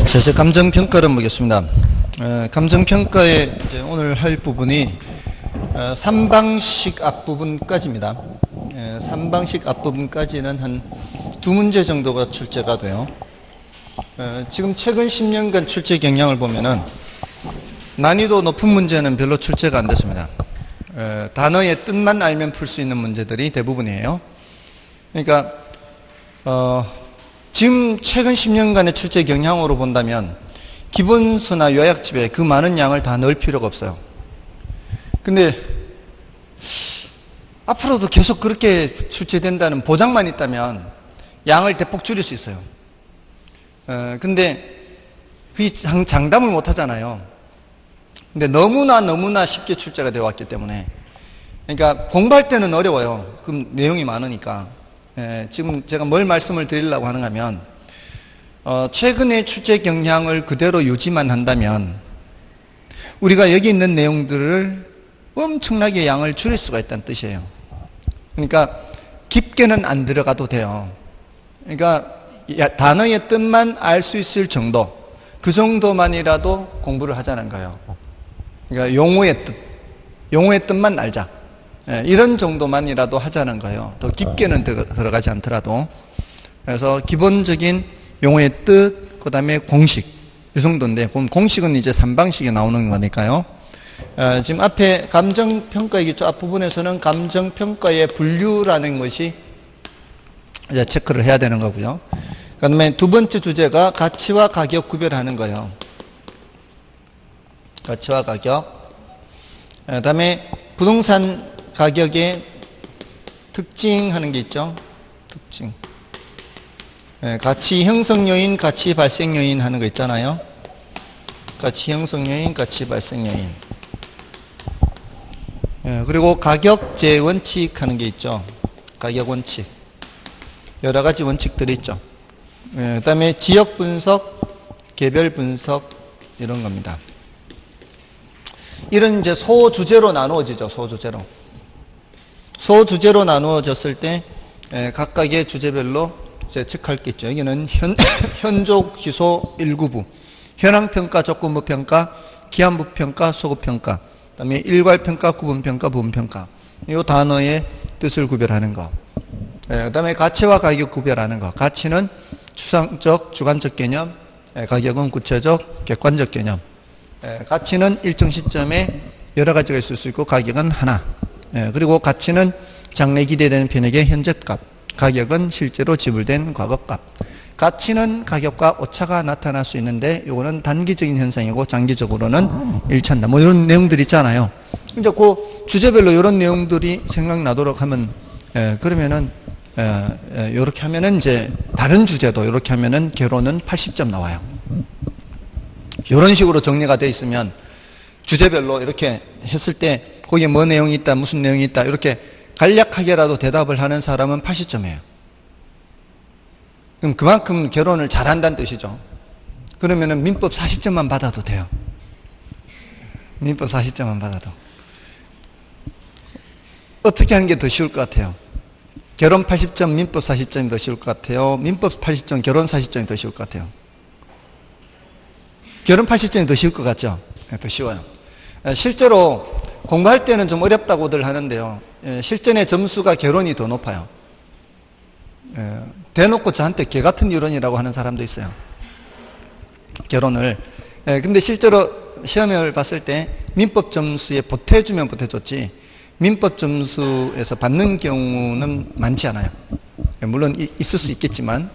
자, 이제 감정평가를 보겠습니다. 감정평가의 이제 오늘 할 부분이 3방식 앞부분까지입니다. 3방식 앞부분까지는 한 2문제 정도가 출제가 돼요. 지금 최근 10년간 출제 경향을 보면은 난이도 높은 문제는 별로 출제가 안 됐습니다. 단어의 뜻만 알면 풀 수 있는 문제들이 대부분이에요. 그러니까 지금 최근 10년간의 출제 경향으로 본다면 기본서나 요약집에 그 많은 양을 다 넣을 필요가 없어요. 근데 앞으로도 계속 그렇게 출제된다는 보장만 있다면 양을 대폭 줄일 수 있어요. 근데 그 장담을 못 하잖아요. 근데 너무나 쉽게 출제가 되어 왔기 때문에, 그러니까 공부할 때는 어려워요. 그럼 내용이 많으니까. 지금 제가 뭘 말씀을 드리려고 하는가 하면, 최근의 출제 경향을 그대로 유지만 한다면 우리가 여기 있는 내용들을 엄청나게 양을 줄일 수가 있다는 뜻이에요. 그러니까 깊게는 안 들어가도 돼요. 그러니까 단어의 뜻만 알 수 있을 정도, 그 정도만이라도 공부를 하자는 거예요. 그러니까 용어의 뜻만 알자. 이런 정도만이라도 하자는 거예요. 더 깊게는 들어가지 않더라도. 그래서 기본적인 용어의 뜻, 그 다음에 공식, 이 정도인데, 그럼 공식은 이제 3방식에 나오는 거니까요. 지금 앞에 감정평가의 앞부분에서는 감정평가의 분류라는 것이 이제 체크를 해야 되는 거고요. 그 다음에 두 번째 주제가 가치와 가격 구별하는 거예요. 가치와 가격. 그 다음에 부동산 가격의 특징 하는 게 있죠. 특징. 가치 형성 요인, 가치 발생 요인 하는 거 있잖아요. 가치 형성 요인, 가치 발생 요인. 그리고 가격제 원칙 하는 게 있죠. 가격 원칙. 여러 가지 원칙들이 있죠. 그 다음에 지역 분석, 개별 분석, 이런 겁니다. 이런 이제 소주제로 나누어지죠. 소주제로 나누어졌을 때 각각의 주제별로 이제 체크할 게 있죠. 여기는 현족, 기소, 일구부, 현황평가, 조건부평가, 기한부평가, 소급평가, 그 다음에 일괄평가, 구분평가, 부분평가. 이 단어의 뜻을 구별하는 거. 그 다음에 가치와 가격 구별하는 거. 가치는 추상적, 주관적 개념, 가격은 구체적, 객관적 개념. 가치는 일정 시점에 여러 가지가 있을 수 있고, 가격은 하나. 그리고 가치는 장래 기대되는 편익의 현재값, 가격은 실제로 지불된 과거값. 가치는 가격과 오차가 나타날 수 있는데 이거는 단기적인 현상이고 장기적으로는 일치한다. 뭐 이런 내용들이 있잖아요. 이제 그 주제별로 이런 내용들이 생각나도록 하면, 그러면은 이렇게 하면은 이제 다른 주제도 이렇게 하면은 결론은 80점 나와요. 이런 식으로 정리가 되어 있으면 주제별로 이렇게 했을 때 거기에 뭐 내용이 있다, 무슨 내용이 있다, 이렇게 간략하게라도 대답을 하는 사람은 80점이에요. 그럼 그만큼 결론을 잘한다는 뜻이죠. 그러면은 민법 40점만 받아도 돼요. 민법 40점만 받아도. 어떻게 하는 게 더 쉬울 것 같아요? 결론 80점, 민법 40점이 더 쉬울 것 같아요? 민법 80점, 결론 40점이 더 쉬울 것 같아요? 결론 80점이 더 쉬울 것 같죠? 더 쉬워요. 실제로 공부할 때는 좀 어렵다고들 하는데요. 실전의 점수가 결론이 더 높아요. 대놓고 저한테 개같은 이론이라고 하는 사람도 있어요. 결론을. 근데 실제로 시험을 봤을 때 민법 점수에 보태주면 보태줬지 민법 점수에서 받는 경우는 많지 않아요. 물론 있을 수 있겠지만,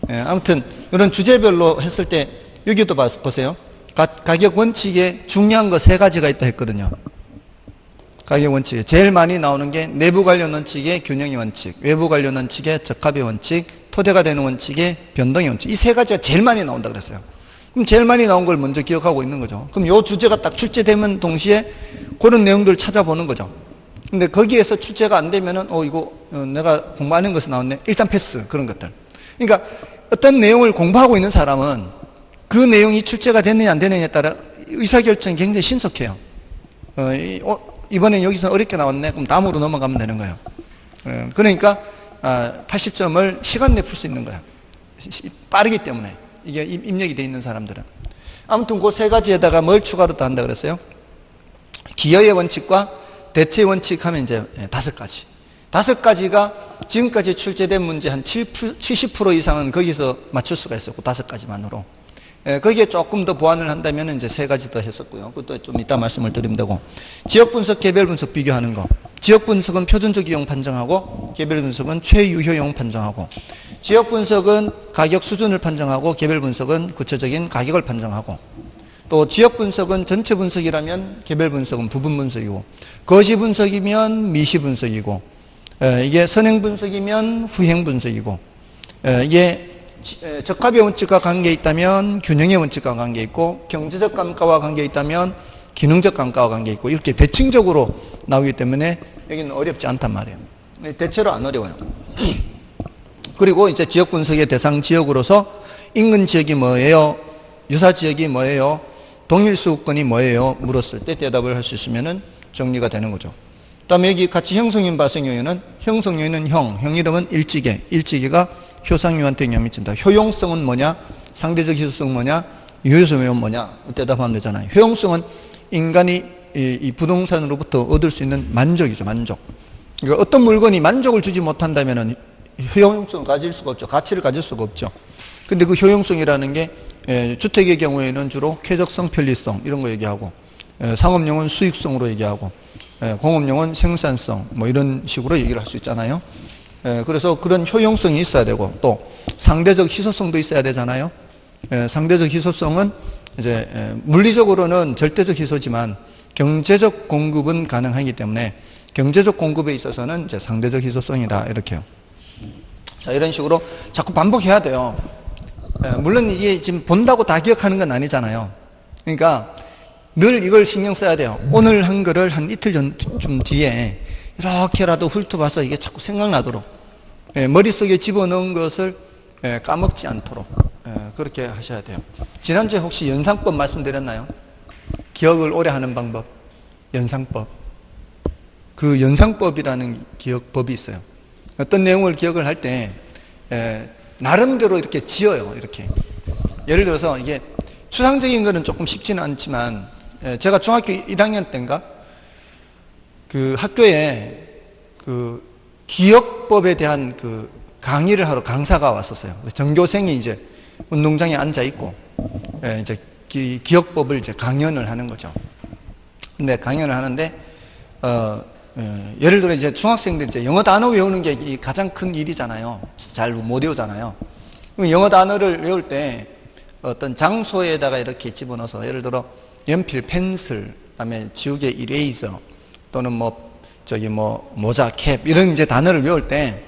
아무튼 이런 주제별로 했을 때 여기도 보세요. 가격 원칙에 중요한 거 3가지가 있다 했거든요. 가격 원칙에 제일 많이 나오는 게 내부 관련 원칙의 균형의 원칙, 외부 관련 원칙의 적합의 원칙, 토대가 되는 원칙의 변동의 원칙. 이 3가지가 제일 많이 나온다 그랬어요. 그럼 제일 많이 나온 걸 먼저 기억하고 있는 거죠. 그럼 이 주제가 딱 출제되면 동시에 그런 내용들을 찾아보는 거죠. 근데 거기에서 출제가 안 되면은 이거 내가 공부하는 것에 나왔네. 일단 패스. 그런 것들. 그러니까 어떤 내용을 공부하고 있는 사람은 그 내용이 출제가 됐느냐 안 됐느냐에 따라 의사결정이 굉장히 신속해요. 이번엔 여기서 어렵게 나왔네. 그럼 다음으로 넘어가면 되는 거예요. 그러니까 80점을 시간 내에 풀 수 있는 거야. 빠르기 때문에. 이게 입력이 돼 있는 사람들은. 아무튼 그 세 가지에다가 뭘 추가로 더 한다 그랬어요? 기여의 원칙과 대체의 원칙 하면 이제 5가지. 5가지가 지금까지 출제된 문제 한 70% 이상은 거기서 맞출 수가 있어요. 그 5가지만으로. 거기에 조금 더 보완을 한다면 이제 3가지 더 했었고요. 그것도 좀 이따 말씀을 드리면 되고. 지역 분석, 개별 분석 비교하는 거. 지역 분석은 표준적 이용 판정하고, 개별 분석은 최유효용 판정하고. 지역 분석은 가격 수준을 판정하고, 개별 분석은 구체적인 가격을 판정하고. 또 지역 분석은 전체 분석이라면 개별 분석은 부분 분석이고, 거시 분석이면 미시 분석이고, 이게 선행 분석이면 후행 분석이고, 이게 적합의 원칙과 관계 있다면 균형의 원칙과 관계 있고, 경제적 감가와 관계 있다면 기능적 감가와 관계 있고, 이렇게 대칭적으로 나오기 때문에 여기는 어렵지 않단 말이에요. 대체로 안 어려워요. 그리고 이제 지역 분석의 대상 지역으로서 인근 지역이 뭐예요? 유사 지역이 뭐예요? 동일 수급권이 뭐예요? 물었을 때 대답을 할 수 있으면 정리가 되는 거죠. 그 다음에 여기 같이 형성인 발생 요인은, 형성 요인은 형 이름은 일지계. 일지계가 효상유한테 영향 미친다. 효용성은 뭐냐? 상대적 희소성 뭐냐? 유효성은 뭐냐? 대답하면 되잖아요. 효용성은 인간이 이 부동산으로부터 얻을 수 있는 만족이죠, 만족. 그러니까 어떤 물건이 만족을 주지 못한다면 효용성을 가질 수가 없죠. 가치를 가질 수가 없죠. 근데 그 효용성이라는 게 주택의 경우에는 주로 쾌적성, 편리성 이런 거 얘기하고, 상업용은 수익성으로 얘기하고, 공업용은 생산성 뭐 이런 식으로 얘기를 할 수 있잖아요. 그래서 그런 효용성이 있어야 되고, 또 상대적 희소성도 있어야 되잖아요. 상대적 희소성은 이제 물리적으로는 절대적 희소지만 경제적 공급은 가능하기 때문에 경제적 공급에 있어서는 이제 상대적 희소성이다 이렇게요. 자, 이런 식으로 자꾸 반복해야 돼요. 물론 이게 지금 본다고 다 기억하는 건 아니잖아요. 그러니까 늘 이걸 신경 써야 돼요. 오늘 한 거를 한 이틀 전쯤 뒤에 이렇게라도 훑어봐서 이게 자꾸 생각나도록, 머릿속에 집어넣은 것을 까먹지 않도록 그렇게 하셔야 돼요. 지난주에 혹시 연상법 말씀드렸나요? 기억을 오래 하는 방법, 연상법. 그 연상법이라는 기억법이 있어요. 어떤 내용을 기억을 할 때 나름대로 이렇게 지어요. 이렇게. 예를 들어서 이게 추상적인 거는 조금 쉽지는 않지만, 제가 중학교 1학년 때인가 그 학교에 그 기억법에 대한 그 강의를 하러 강사가 왔었어요. 전교생이 이제 운동장에 앉아 있고, 이제 기억법을 이제 강연을 하는 거죠. 근데 강연을 하는데, 예를 들어 이제 중학생들 이제 영어 단어 외우는 게 가장 큰 일이잖아요. 잘 못 외우잖아요. 그럼 영어 단어를 외울 때 어떤 장소에다가 이렇게 집어넣어서, 예를 들어 연필, 펜슬, 그다음에 지우개, 이레이저, 또는 모자, 캡 이런 이제 단어를 외울 때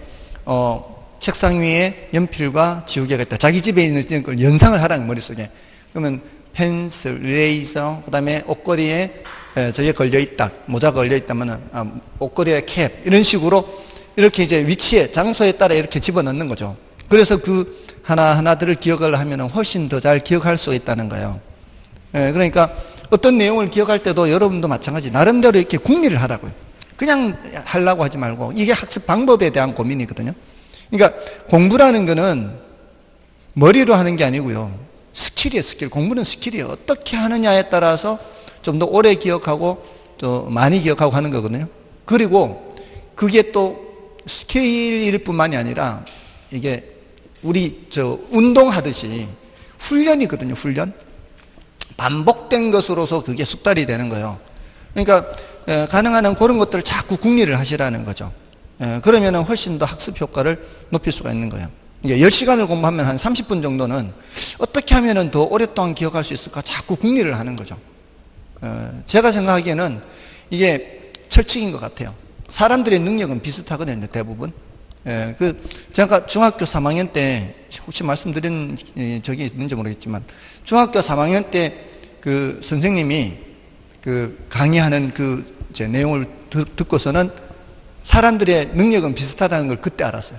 책상 위에 연필과 지우개가 있다. 자기 집에 있는 걸 연상을 하라는 머릿속에. 그러면 펜슬, 이레이저, 그다음에 옷걸이에 저게 걸려있다. 모자가 걸려있다면 옷걸이에 캡 이런 식으로 이렇게 이제 위치에, 장소에 따라 이렇게 집어넣는 거죠. 그래서 그 하나하나들을 기억을 하면 훨씬 더 잘 기억할 수 있다는 거예요. 그러니까 어떤 내용을 기억할 때도 여러분도 마찬가지 나름대로 이렇게 궁리를 하라고요. 그냥 하려고 하지 말고, 이게 학습 방법에 대한 고민이거든요. 그러니까 공부라는 거는 머리로 하는 게 아니고요. 스킬이에요, 스킬. 공부는 스킬이에요. 어떻게 하느냐에 따라서 좀 더 오래 기억하고 또 많이 기억하고 하는 거거든요. 그리고 그게 또 스킬일 뿐만이 아니라 이게 우리 운동하듯이 훈련이거든요, 훈련. 반복된 것으로서 그게 숙달이 되는 거예요. 그러니까 가능한 한 그런 것들을 자꾸 궁리를 하시라는 거죠. 그러면 훨씬 더 학습 효과를 높일 수가 있는 거예요. 10시간을 공부하면 한 30분 정도는 어떻게 하면 더 오랫동안 기억할 수 있을까 자꾸 궁리를 하는 거죠. 제가 생각하기에는 이게 철칙인 것 같아요. 사람들의 능력은 비슷하거든요, 대부분. 제가 중학교 3학년 때, 혹시 말씀드린 적이 있는지 모르겠지만, 중학교 3학년 때 그 선생님이 그 강의하는 제 내용을 듣고서는 사람들의 능력은 비슷하다는 걸 그때 알았어요.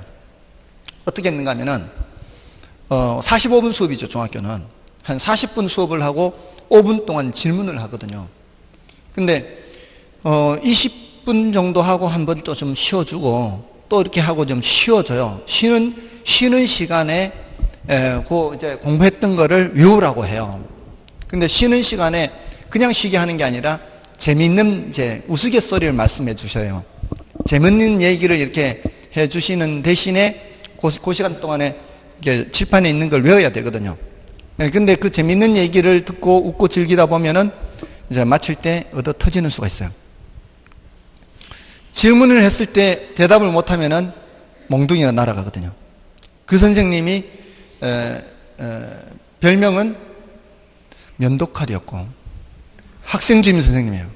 어떻게 했는가 하면은, 45분 수업이죠, 중학교는. 한 40분 수업을 하고 5분 동안 질문을 하거든요. 근데, 20분 정도 하고 한 번 또 좀 쉬어주고, 또 이렇게 하고 좀 쉬어줘요. 쉬는 시간에 그 이제 공부했던 거를 외우라고 해요. 근데 쉬는 시간에 그냥 쉬게 하는 게 아니라 재미있는 이제 우스갯소리를 말씀해 주셔요. 재밌는 얘기를 이렇게 해 주시는 대신에 그 시간 동안에 이렇게 칠판에 있는 걸 외워야 되거든요. 근데 그 재밌는 얘기를 듣고 웃고 즐기다 보면은 이제 마칠 때 얻어 터지는 수가 있어요. 질문을 했을 때 대답을 못하면은 몽둥이가 날아가거든요. 그 선생님이 별명은 면도칼이었고 학생주임 선생님이에요.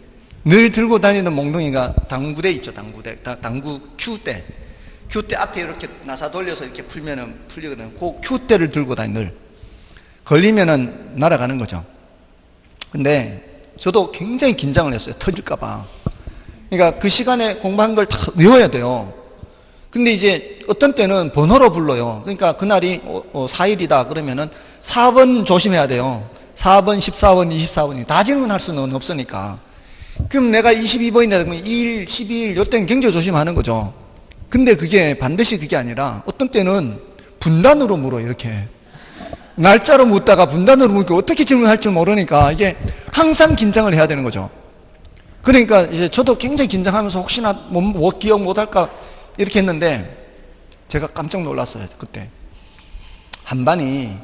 늘 들고 다니는 몽둥이가 당구대 있죠. 당구 큐대 앞에 이렇게 나사 돌려서 이렇게 풀면은 풀리거든요. 그 큐대를 들고 다니 늘 걸리면은 날아가는 거죠. 근데 저도 굉장히 긴장을 했어요. 터질까봐. 그러니까 그 시간에 공부한 걸 다 외워야 돼요. 근데 이제 어떤 때는 번호로 불러요. 그러니까 그날이 4일이다 그러면은 4번 조심해야 돼요. 4번, 14번, 24번이 다 질문할 수는 없으니까. 그럼 내가 22번이다 그러면 2일, 12일 이때는 굉장히 조심하는 거죠. 근데 그게 반드시 그게 아니라 어떤 때는 분단으로 물어 이렇게. 날짜로 묻다가 분단으로 묻고 어떻게 질문할 줄 모르니까 이게 항상 긴장을 해야 되는 거죠. 그러니까 이제 저도 굉장히 긴장하면서 혹시나 뭐 기억 못할까 이렇게 했는데 제가 깜짝 놀랐어요. 그때 한 반이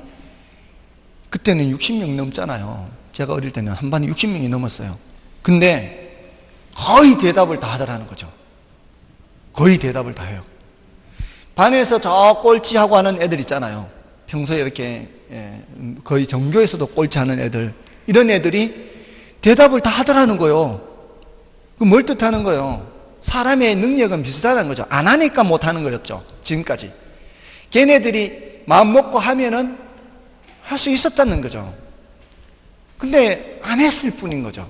그때는 60명 넘잖아요. 제가 어릴 때는 한 반이 60명이 넘었어요. 근데 거의 대답을 다 하더라는 거죠. 거의 대답을 다 해요. 반에서 저 꼴찌하고 하는 애들 있잖아요. 평소에 이렇게 거의 전교에서도 꼴찌하는 애들, 이런 애들이 대답을 다 하더라는 거예요. 뭘 뜻하는 거예요? 사람의 능력은 비슷하다는 거죠. 안 하니까 못하는 거였죠. 지금까지. 걔네들이 마음 먹고 하면은 할 수 있었다는 거죠. 근데 안 했을 뿐인 거죠.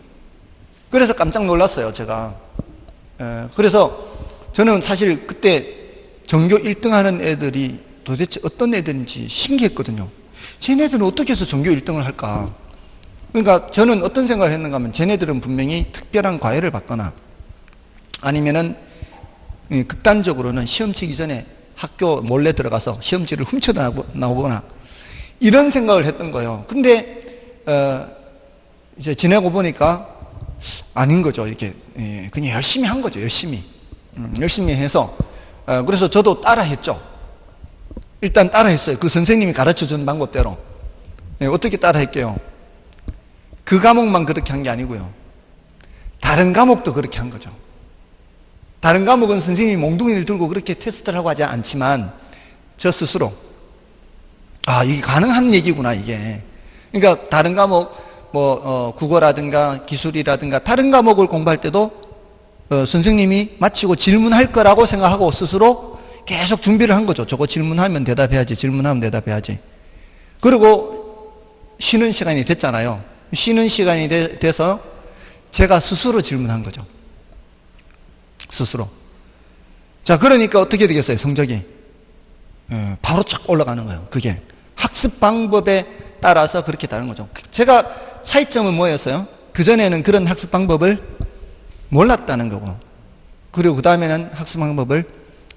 그래서 깜짝 놀랐어요, 제가. 그래서 저는 사실 그때 전교 1등 하는 애들이 도대체 어떤 애들인지 신기했거든요. 쟤네들은 어떻게 해서 전교 1등을 할까? 그러니까 저는 어떤 생각을 했는가 하면 쟤네들은 분명히 특별한 과외를 받거나 아니면은 극단적으로는 시험 치기 전에 학교 몰래 들어가서 시험지를 훔쳐 나오거나 이런 생각을 했던 거예요. 근데 이제 지내고 보니까 아닌 거죠. 이게 그냥 열심히 한 거죠. 열심히 해서 그래서 저도 따라했죠. 일단 따라했어요. 그 선생님이 가르쳐준 방법대로. 어떻게 따라했게요? 그 과목만 그렇게 한 게 아니고요. 다른 과목도 그렇게 한 거죠. 다른 과목은 선생님이 몽둥이를 들고 그렇게 테스트를 하고 하지 않지만 저 스스로 이게 가능한 얘기구나 이게. 그러니까 다른 과목 국어라든가 기술이라든가 다른 과목을 공부할 때도 선생님이 마치고 질문할 거라고 생각하고 스스로 계속 준비를 한 거죠. 저거 질문하면 대답해야지. 그리고 쉬는 시간이 됐잖아요. 쉬는 시간이 돼서 제가 스스로 질문한 거죠. 스스로. 자, 그러니까 어떻게 되겠어요, 성적이? 바로 쫙 올라가는 거예요. 그게. 학습 방법에 따라서 그렇게 다른 거죠. 제가 차이점은 뭐였어요? 그전에는 그런 학습 방법을 몰랐다는 거고, 그리고 그 다음에는 학습 방법을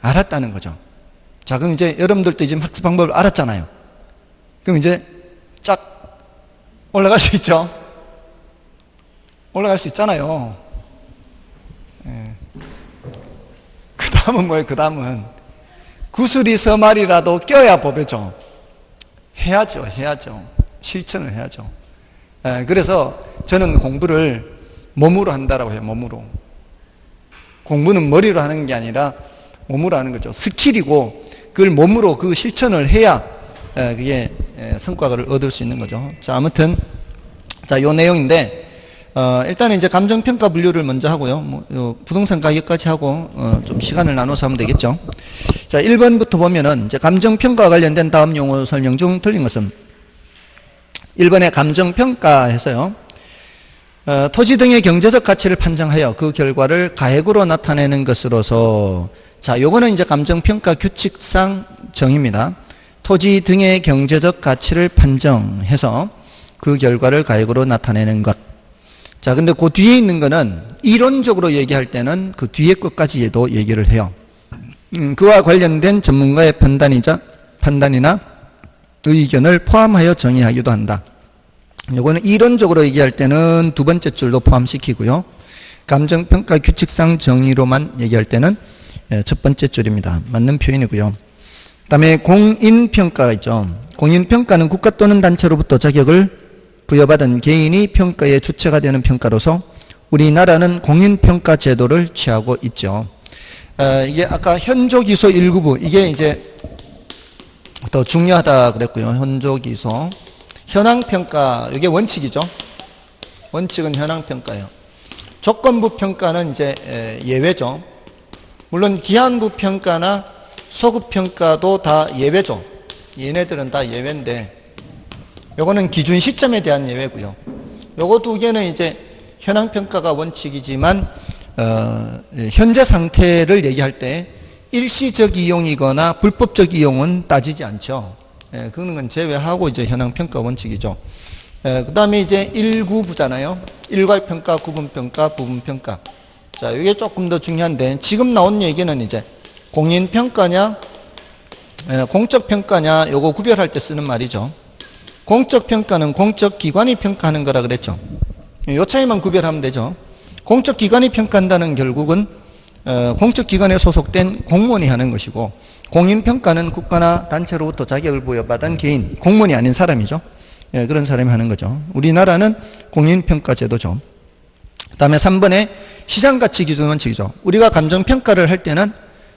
알았다는 거죠. 자, 그럼 이제 여러분들도 지금 학습 방법을 알았잖아요. 그럼 이제 쫙 올라갈 수 있죠? 올라갈 수 있잖아요. 그 다음은 뭐예요? 그 다음은 구슬이 서말이라도 껴야 법이죠. 해야죠. 실천을 해야죠. 그래서 저는 공부를 몸으로 한다라고 해요. 몸으로. 공부는 머리로 하는 게 아니라 몸으로 하는 거죠. 스킬이고 그걸 몸으로 그 실천을 해야 그게 성과를 얻을 수 있는 거죠. 자, 아무튼 요 내용인데 일단은 이제 감정평가 분류를 먼저 하고요. 요 부동산 가격까지 하고 좀 시간을 나눠서 하면 되겠죠. 자, 1번부터 보면은 이제 감정평가와 관련된 다음 용어 설명 중 틀린 것은 1번에 감정평가에서요. 토지 등의 경제적 가치를 판정하여 그 결과를 가액으로 나타내는 것으로서, 자, 요거는 이제 감정평가 규칙상 정의입니다. 토지 등의 경제적 가치를 판정해서 그 결과를 가액으로 나타내는 것. 자, 근데 그 뒤에 있는 거는 이론적으로 얘기할 때는 그 뒤에 것까지도 얘기를 해요. 그와 관련된 전문가의 판단이나 의견을 포함하여 정의하기도 한다. 이거는 이론적으로 얘기할 때는 두 번째 줄도 포함시키고요. 감정평가 규칙상 정의로만 얘기할 때는 첫 번째 줄입니다. 맞는 표현이고요. 그 다음에 공인평가가 있죠. 공인평가는 국가 또는 단체로부터 자격을 부여받은 개인이 평가의 주체가 되는 평가로서 우리나라는 공인평가 제도를 취하고 있죠. 이게 아까 현조기소 1구부, 이게 이제 더 중요하다 그랬고요. 현조기소. 현황평가, 이게 원칙이죠. 원칙은 현황평가예요. 조건부 평가는 이제 예외죠. 물론 기한부 평가나 소급 평가도 다 예외죠. 얘네들은 다 예외인데, 요거는 기준 시점에 대한 예외고요. 요거 두 개는 이제 현황평가가 원칙이지만 현재 상태를 얘기할 때 일시적 이용이거나 불법적 이용은 따지지 않죠. 그런 건 제외하고 이제 현황평가 원칙이죠. 그 다음에 이제 1구부잖아요. 일괄평가, 구분평가, 부분평가. 자, 이게 조금 더 중요한데, 지금 나온 얘기는 이제 공인평가냐, 공적평가냐, 요거 구별할 때 쓰는 말이죠. 공적평가는 공적기관이 평가하는 거라 그랬죠. 요 차이만 구별하면 되죠. 공적기관이 평가한다는 결국은 공적기관에 소속된 공무원이 하는 것이고, 공인평가는 국가나 단체로부터 자격을 부여받은 개인, 공무원이 아닌 사람이죠. 그런 사람이 하는 거죠. 우리나라는 공인평가 제도죠. 그 다음에 3번에 시장가치 기준 원칙이죠. 우리가 감정평가를 할 때는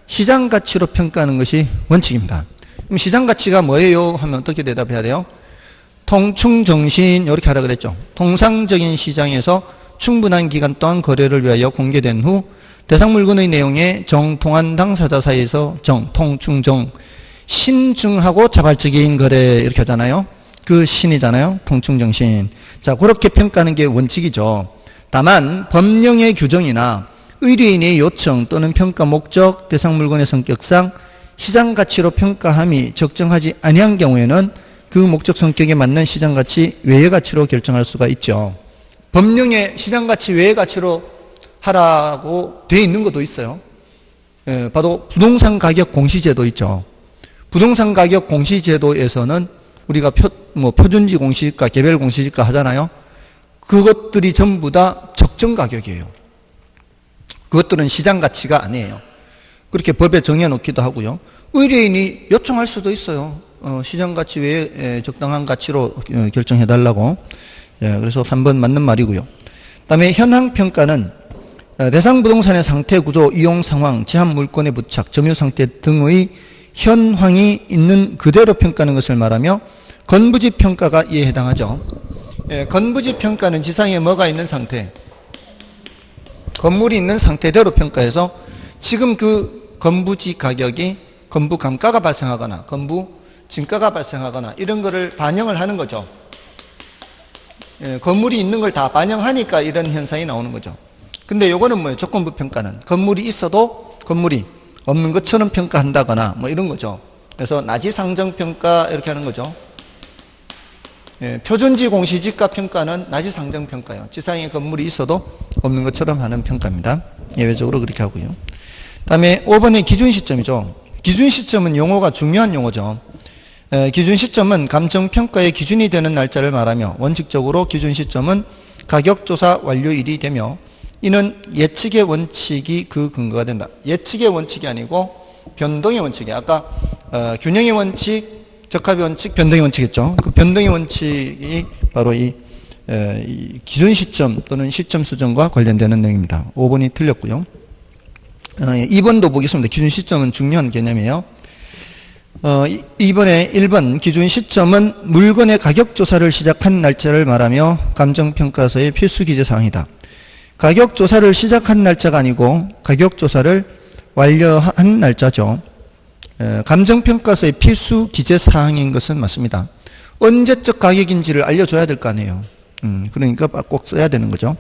시장가치로 평가하는 것이 원칙입니다. 그럼 시장가치가 뭐예요? 하면 어떻게 대답해야 돼요? 통충정신, 이렇게 하라 그랬죠. 통상적인 시장에서 충분한 기간 동안 거래를 위하여 공개된 후 대상 물건의 내용에 정통한 당사자 사이에서 통충정, 신중하고 자발적인 거래, 이렇게 하잖아요. 그 신이잖아요. 통충정신. 자, 그렇게 평가하는 게 원칙이죠. 다만 법령의 규정이나 의뢰인의 요청 또는 평가 목적, 대상 물건의 성격상 시장가치로 평가함이 적정하지 아니한 경우에는 그 목적 성격에 맞는 시장가치 외의 가치로 결정할 수가 있죠. 법령에 시장가치 외의 가치로 하라고 돼 있는 것도 있어요. 바로 부동산 가격 공시제도 있죠. 부동산 가격 공시제도에서는 우리가 표준지 공시지가, 개별 공시지가 하잖아요. 그것들이 전부 다 적정 가격이에요. 그것들은 시장 가치가 아니에요. 그렇게 법에 정해놓기도 하고요. 의뢰인이 요청할 수도 있어요. 시장 가치 외에 적당한 가치로 결정해달라고. 그래서 3번 맞는 말이고요. 그 다음에 현황평가는 대상 부동산의 상태, 구조, 이용 상황, 제한 물건의 부착, 점유 상태 등의 현황이 있는 그대로 평가하는 것을 말하며 건부지 평가가 이에 해당하죠. 건부지 평가는 지상에 뭐가 있는 상태, 건물이 있는 상태대로 평가해서 지금 그 건부지 가격이 건부 감가가 발생하거나 건부 진가가 발생하거나 이런 거를 반영을 하는 거죠. 건물이 있는 걸 다 반영하니까 이런 현상이 나오는 거죠. 근데 요거는 뭐예요? 조건부 평가는 건물이 있어도 건물이 없는 것처럼 평가한다거나 뭐 이런 거죠. 그래서 나지상정평가 이렇게 하는 거죠. 표준지 공시지가 평가는 나지상정평가예요. 지상에 건물이 있어도 없는 것처럼 하는 평가입니다. 예외적으로 그렇게 하고요. 다음에 5번의 기준시점이죠. 기준시점은 용어가 중요한 용어죠. 기준시점은 감정평가의 기준이 되는 날짜를 말하며 원칙적으로 기준시점은 가격조사 완료일이 되며 이는 예측의 원칙이 그 근거가 된다. 예측의 원칙이 아니고 변동의 원칙이에요. 아까 균형의 원칙, 적합의 원칙, 변동의 원칙이었죠. 그 변동의 원칙이 바로 이 기준 시점 또는 시점 수정과 관련되는 내용입니다. 5번이 틀렸고요. 2번도 보겠습니다. 기준 시점은 중요한 개념이에요. 2번에 1번 기준 시점은 물건의 가격 조사를 시작한 날짜를 말하며 감정평가서의 필수 기재 사항이다. 가격 조사를 시작한 날짜가 아니고 가격 조사를 완료한 날짜죠. 감정평가서의 필수 기재 사항인 것은 맞습니다. 언제적 가격인지를 알려줘야 될 거 아니에요. 그러니까 꼭 써야 되는 거죠.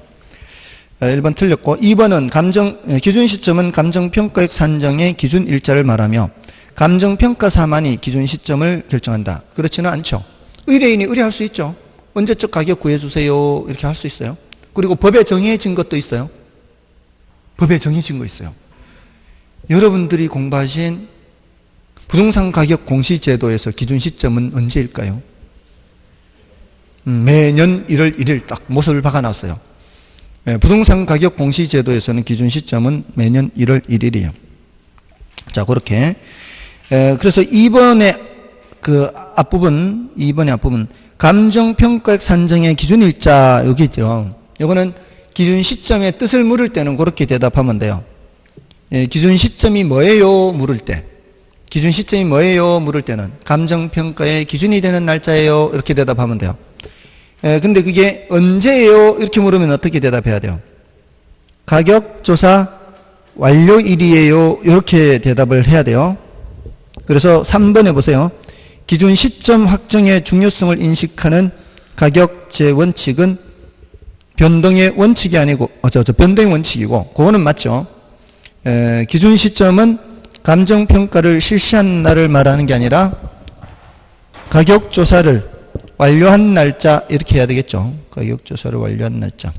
1번 틀렸고 2번은 기준 시점은 감정평가액 산정의 기준 일자를 말하며 감정평가사만이 기준 시점을 결정한다. 그렇지는 않죠. 의뢰인이 의뢰할 수 있죠. 언제적 가격 구해주세요 이렇게 할 수 있어요. 그리고 법에 정해진 것도 있어요. 법에 정해진 거 있어요. 여러분들이 공부하신 부동산 가격 공시제도에서 기준 시점은 언제일까요? 매년 1월 1일 딱 못을 박아놨어요. 부동산 가격 공시제도에서는 기준 시점은 매년 1월 1일이에요. 자, 그렇게. 그래서 2번의 그 앞부분, 2번의 앞부분, 감정평가액 산정의 기준일자, 여기 있죠. 이거는 기준 시점의 뜻을 물을 때는 그렇게 대답하면 돼요. 기준 시점이 뭐예요? 물을 때. 기준 시점이 뭐예요? 물을 때는 감정평가의 기준이 되는 날짜예요? 이렇게 대답하면 돼요. 근데 그게 언제예요? 이렇게 물으면 어떻게 대답해야 돼요? 가격조사 완료일이에요? 이렇게 대답을 해야 돼요. 그래서 3번에 보세요. 기준 시점 확정의 중요성을 인식하는 가격제 원칙은 변동의 원칙이 아니고, 변동의 원칙이고, 그거는 맞죠. 기준 시점은 감정평가를 실시한 날을 말하는 게 아니라 가격조사를 완료한 날짜, 이렇게 해야 되겠죠. 가격조사를 완료한 날짜.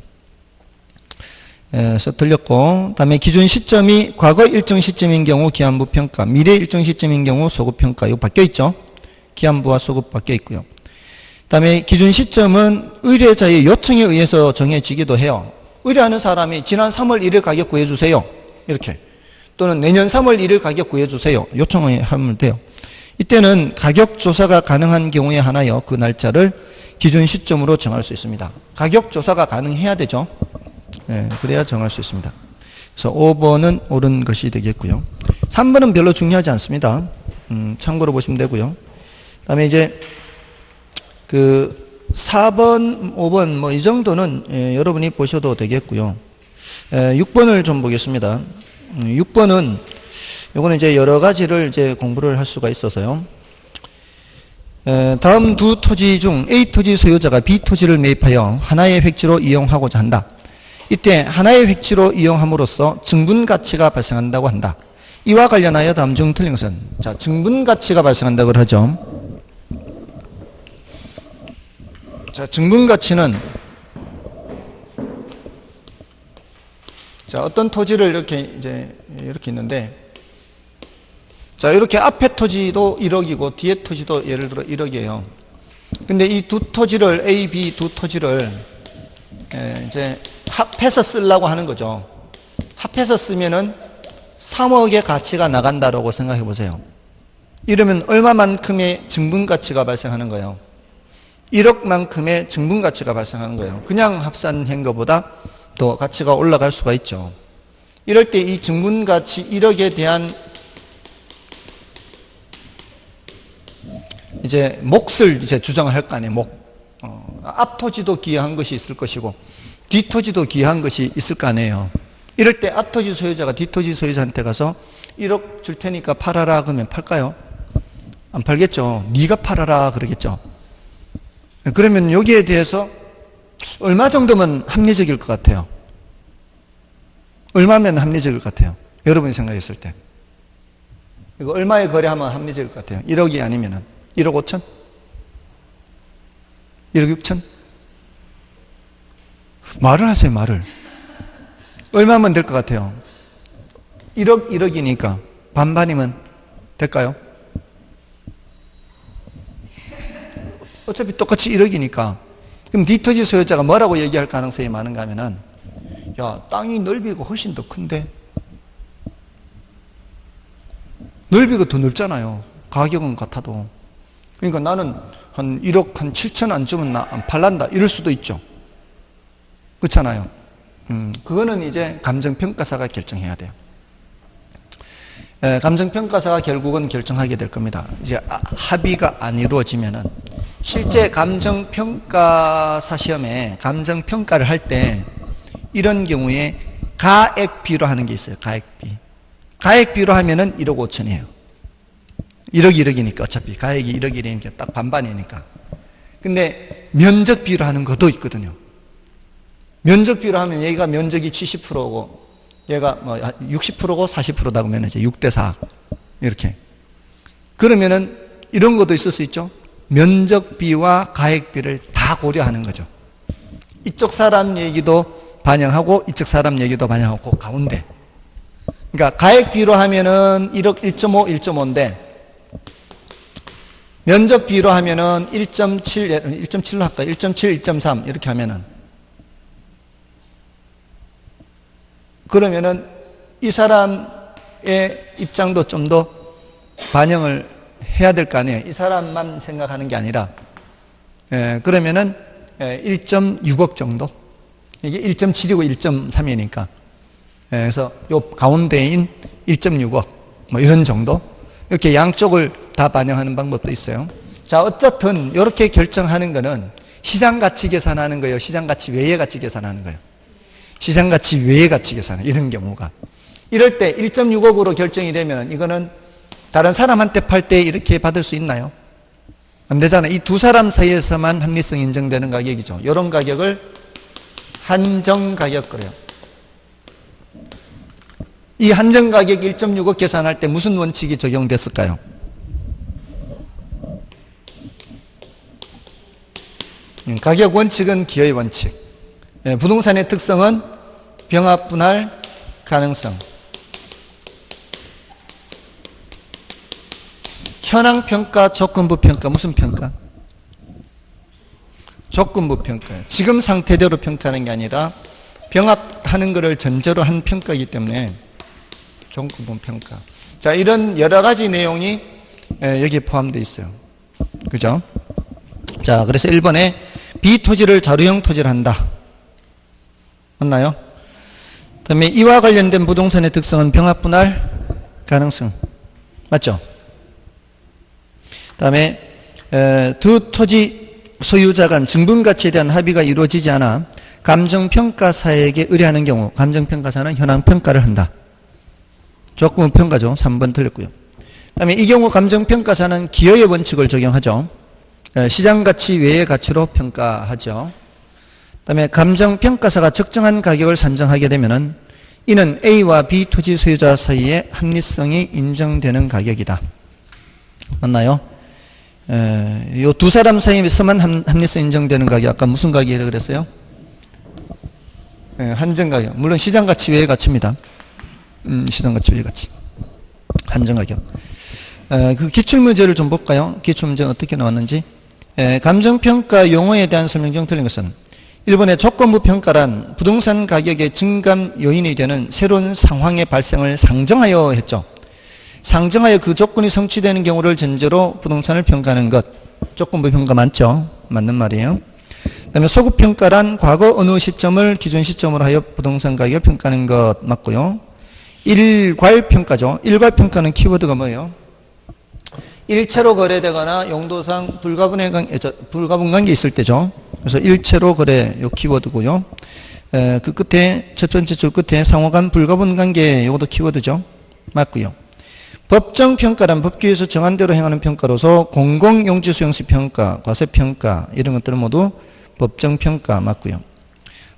그래서 틀렸고, 다음에 기준 시점이 과거 일정 시점인 경우 기한부 평가, 미래 일정 시점인 경우 소급 평가, 이거 바뀌어 있죠. 기한부와 소급 바뀌어 있고요. 다음에 기준 시점은 의뢰자의 요청에 의해서 정해지기도 해요. 의뢰하는 사람이 지난 3월 1일 가격 구해주세요. 이렇게. 또는 내년 3월 1일 가격 구해주세요. 요청을 하면 돼요. 이때는 가격 조사가 가능한 경우에 하나여 그 날짜를 기준 시점으로 정할 수 있습니다. 가격 조사가 가능해야 되죠. 그래야 정할 수 있습니다. 그래서 5번은 옳은 것이 되겠고요. 3번은 별로 중요하지 않습니다. 참고로 보시면 되고요. 그 다음에 이제 그 4번, 5번 뭐 이 정도는 여러분이 보셔도 되겠고요. 6번을 좀 보겠습니다. 6번은 요거는 이제 여러 가지를 이제 공부를 할 수가 있어서요. 다음 두 토지 중 A 토지 소유자가 B 토지를 매입하여 하나의 획지로 이용하고자 한다. 이때 하나의 획지로 이용함으로써 증분가치가 발생한다고 한다. 이와 관련하여 다음 중 틀린 것은? 자, 증분가치가 발생한다고 하죠. 자, 증분가치는 자, 어떤 토지를 이렇게 있는데, 자, 이렇게 앞에 토지도 1억이고 뒤에 토지도 예를 들어 1억이에요. 근데 이 두 토지를 A, B 두 토지를 이제 합해서 쓰려고 하는 거죠. 합해서 쓰면은 3억의 가치가 나간다라고 생각해 보세요. 이러면 얼마만큼의 증분가치가 발생하는 거예요? 1억만큼의 증분가치가 발생하는 거예요. 그냥 합산한 것보다 더 가치가 올라갈 수가 있죠. 이럴 때 이 증분가치 1억에 대한 이제 몫을 이제 주장을 할 거 아니에요. 몫. 앞 토지도 기여한 것이 있을 것이고 뒤 토지도 기여한 것이 있을 거 아니에요. 이럴 때 앞 토지 소유자가 뒤 토지 소유자한테 가서 1억 줄 테니까 팔아라 그러면 팔까요? 안 팔겠죠. 네가 팔아라 그러겠죠. 그러면 여기에 대해서 얼마 정도면 합리적일 것 같아요? 얼마면 합리적일 것 같아요? 여러분이 생각했을 때. 이거 얼마에 거래하면 합리적일 것 같아요? 1억이 아니면은 1억 5천? 1억 6천? 말을 하세요, 말을. 얼마면 될 것 같아요? 1억, 1억이니까 반반이면 될까요? 어차피 똑같이 1억이니까. 그럼 뒤토지 소유자가 뭐라고 얘기할 가능성이 많은가 하면은, 야, 땅이 넓이가 훨씬 더 큰데? 넓이가 더 넓잖아요. 가격은 같아도. 그러니까 나는 한 1억 한 7천 안 주면 나 안 팔란다. 이럴 수도 있죠. 그렇잖아요. 그거는 이제 감정평가사가 결정해야 돼요. 감정평가사가 결국은 결정하게 될 겁니다. 이제 합의가 안 이루어지면은 실제 감정평가사 시험에 감정평가를 할 때 이런 경우에 가액비로 하는 게 있어요. 가액비. 가액비로 하면은 1억 5천이에요. 1억 1억이니까 어차피 가액이 1억 1억이니까 딱 반반이니까. 근데 면적비로 하는 것도 있거든요. 면적비로 하면 얘가 면적이 70%고 얘가 뭐 60%고 40%다 그러면 이제 6대 4 이렇게. 그러면은 이런 것도 있을 수 있죠. 면적비와 가액비를 다 고려하는 거죠. 이쪽 사람 얘기도 반영하고 이쪽 사람 얘기도 반영하고 가운데. 그러니까 가액비로 하면은 1억 1.5, 1.5인데 면적 비로 하면은 1.7로 할까요? 1.7, 1.3 이렇게 하면은 그러면은 이 사람의 입장도 좀 더 반영을 해야 될 거 아니에요. 이 사람만 생각하는 게 아니라 그러면은 1.6억 정도. 이게 1.7이고 1.3이니까. 그래서 요 가운데인 1.6억 뭐 이런 정도. 이렇게 양쪽을 다 반영하는 방법도 있어요. 자, 어떻든 이렇게 결정하는 거는 시장 가치 계산하는 거예요. 시장 가치 외의 가치 계산하는 거예요. 시장 가치 외의 가치 계산 이런 경우가. 이럴 때 1.6억으로 결정이 되면 이거는 다른 사람한테 팔 때 이렇게 받을 수 있나요? 안 되잖아요. 이 두 사람 사이에서만 합리성이 인정되는 가격이죠. 이런 가격을 한정 가격 그래요. 이 한정 가격 1.6억 계산할 때 무슨 원칙이 적용됐을까요? 가격 원칙은 기여의 원칙. 부동산의 특성은 병합 분할 가능성. 현황 평가, 조건부 평가. 무슨 평가? 조건부 평가. 지금 상태대로 평가하는 게 아니라 병합하는 것을 전제로 한 평가이기 때문에 조건부 평가. 자, 이런 여러 가지 내용이 여기에 포함되어 있어요. 그죠? 자, 그래서 1번에 B토지를 자료형 토지를 한다. 맞나요? 그 다음에 이와 관련된 부동산의 특성은 병합 분할 가능성. 맞죠? 그 다음에 두 토지 소유자 간 증분가치에 대한 합의가 이루어지지 않아 감정평가사에게 의뢰하는 경우 감정평가사는 현황평가를 한다. 조건부 평가죠. 3번 틀렸고요. 그 다음에 이 경우 감정평가사는 기여의 원칙을 적용하죠. 시장가치 외의 가치로 평가하죠. 그 다음에 감정평가사가 적정한 가격을 산정하게 되면은 이는 A와 B 토지 소유자 사이의 합리성이 인정되는 가격이다. 맞나요? 요 두 사람 사이에서만 합리성 인정되는 가격. 아까 무슨 가격이라고 그랬어요? 한정 가격. 물론 시장가치 외의 가치입니다. 시장가치 외의 가치. 한정 가격. 그 기출문제를 좀 볼까요? 기출문제가 어떻게 나왔는지. 감정평가 용어에 대한 설명 중 틀린 것은 1번의 조건부 평가란 부동산 가격의 증감 요인이 되는 새로운 상황의 발생을 상정하여 했죠. 상정하여 그 조건이 성취되는 경우를 전제로 부동산을 평가하는 것. 조건부 평가 맞죠? 맞는 말이에요. 그 다음에 소급평가란 과거 어느 시점을 기준 시점으로 하여 부동산 가격을 평가하는 것 맞고요. 일괄평가죠. 일괄평가는 키워드가 뭐예요? 일체로 거래되거나 용도상 불가분 관계 있을 때죠. 그래서 일체로 거래 요 키워드고요. 그 끝에 첫 번째 줄 끝에 상호간 불가분 관계 요것도 키워드죠. 맞고요. 법정평가란 법규에서 정한 대로 행하는 평가로서 공공용지 수용시 평가, 과세평가 이런 것들은 모두 법정평가 맞고요.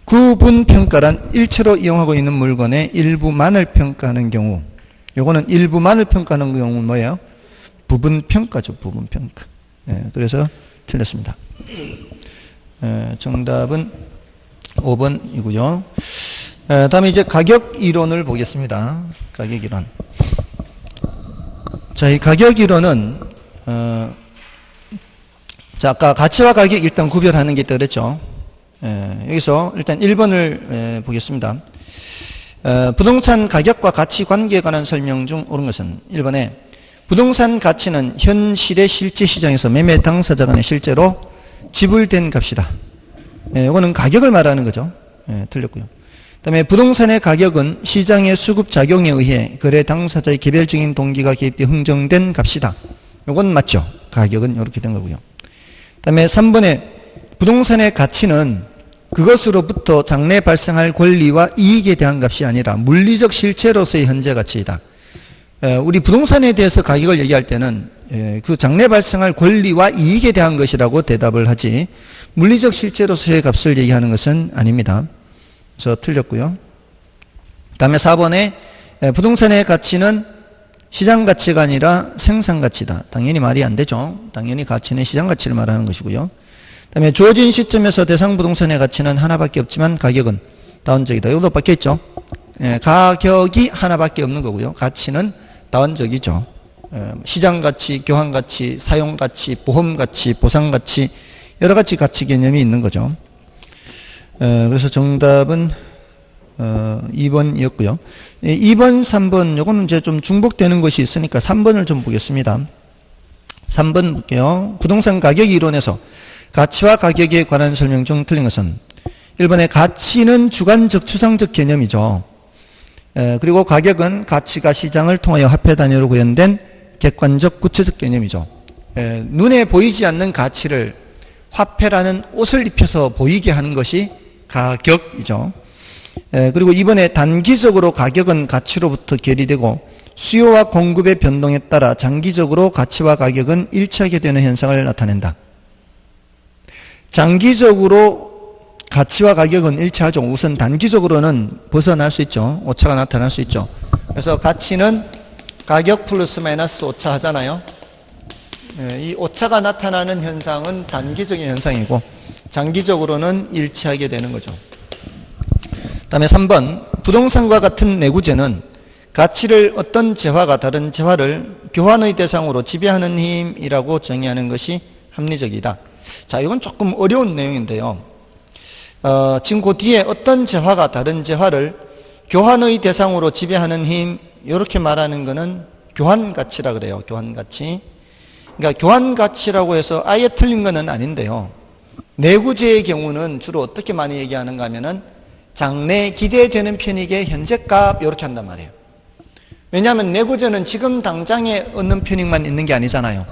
구분평가란 일체로 이용하고 있는 물건의 일부만을 평가하는 경우. 요거는 일부만을 평가하는 경우는 뭐예요? 부분평가죠. 부분평가. 그래서 틀렸습니다. 정답은 5번이고요. 다음에 이제 가격 이론을 보겠습니다. 가격 이론. 자, 이 가격 이론은 자, 아까 가치와 가격 일단 구별하는 게 있다고 그랬죠. 여기서 일단 1번을 보겠습니다. 부동산 가격과 가치 관계에 관한 설명 중 옳은 것은 1번에 부동산 가치는 현실의 실제 시장에서 매매 당사자 간에 실제로 지불된 값이다. 이거는 가격을 말하는 거죠. 틀렸고요. 그 다음에 부동산의 가격은 시장의 수급작용에 의해 거래 당사자의 개별적인 동기가 개입되어 흥정된 값이다. 이건 맞죠. 가격은 이렇게 된 거고요. 그 다음에 3번에 부동산의 가치는 그것으로부터 장래 발생할 권리와 이익에 대한 값이 아니라 물리적 실체로서의 현재 가치이다. 우리 부동산에 대해서 가격을 얘기할 때는 그 장래 발생할 권리와 이익에 대한 것이라고 대답을 하지 물리적 실체로서의 값을 얘기하는 것은 아닙니다. 그래서 틀렸고요. 다음에 4번에 부동산의 가치는 시장 가치가 아니라 생산 가치다. 당연히 말이 안 되죠. 당연히 가치는 시장 가치를 말하는 것이고요. 다음에 주어진 시점에서 대상 부동산의 가치는 하나밖에 없지만 가격은 다원적이다. 이것도 바뀌었죠. 가격이 하나밖에 없는 거고요. 가치는 다원적이죠. 시장가치, 교환가치, 사용가치, 보험가치, 보상가치, 여러 가지 가치 개념이 있는 거죠. 그래서 정답은 2번이었고요. 2번, 3번 요거는 이제 좀 중복되는 것이 있으니까 3번을 좀 보겠습니다. 3번 볼게요. 부동산 가격 이론에서 가치와 가격에 관한 설명 중 틀린 것은 1번에 가치는 주관적 추상적 개념이죠. 그리고 가격은 가치가 시장을 통하여 화폐 단위로 구현된 객관적 구체적 개념이죠. 눈에 보이지 않는 가치를 화폐라는 옷을 입혀서 보이게 하는 것이 가격이죠. 그리고 이번에 단기적으로 가격은 가치로부터 괴리되고 수요와 공급의 변동에 따라 장기적으로 가치와 가격은 일치하게 되는 현상을 나타낸다. 장기적으로 가치와 가격은 일치하죠. 우선 단기적으로는 벗어날 수 있죠. 오차가 나타날 수 있죠. 그래서 가치는 가격 플러스 마이너스 오차 하잖아요. 이 오차가 나타나는 현상은 단기적인 현상이고 장기적으로는 일치하게 되는 거죠. 그 다음에 3번 부동산과 같은 내구재는 가치를 어떤 재화가 다른 재화를 교환의 대상으로 지배하는 힘이라고 정의하는 것이 합리적이다. 자, 이건 조금 어려운 내용인데요. 지금 그 뒤에 어떤 재화가 다른 재화를 교환의 대상으로 지배하는 힘, 이렇게 말하는 것은 교환가치라 그래요. 교환가치. 그러니까 교환가치라고 해서 아예 틀린 것은 아닌데요. 내구재의 경우는 주로 어떻게 많이 얘기하는가 하면은 장래 기대되는 편익의 현재값 이렇게 한단 말이에요. 왜냐하면 내구재는 지금 당장에 얻는 편익만 있는 게 아니잖아요.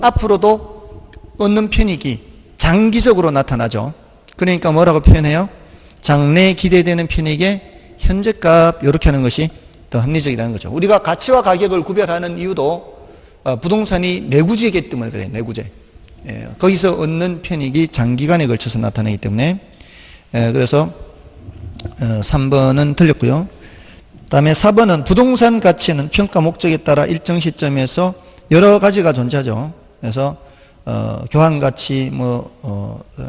앞으로도 얻는 편익이 장기적으로 나타나죠. 그러니까 뭐라고 표현해요? 장래 기대되는 편익의 현재값 이렇게 하는 것이 더 합리적이라는 거죠. 우리가 가치와 가격을 구별하는 이유도 부동산이 내구재이기 때문에 그래요. 내구재. 거기서 얻는 편익이 장기간에 걸쳐서 나타나기 때문에 그래서 3번은 틀렸고요. 그 다음에 4번은 부동산 가치는 평가 목적에 따라 일정 시점에서 여러 가지가 존재하죠. 그래서 교환가치,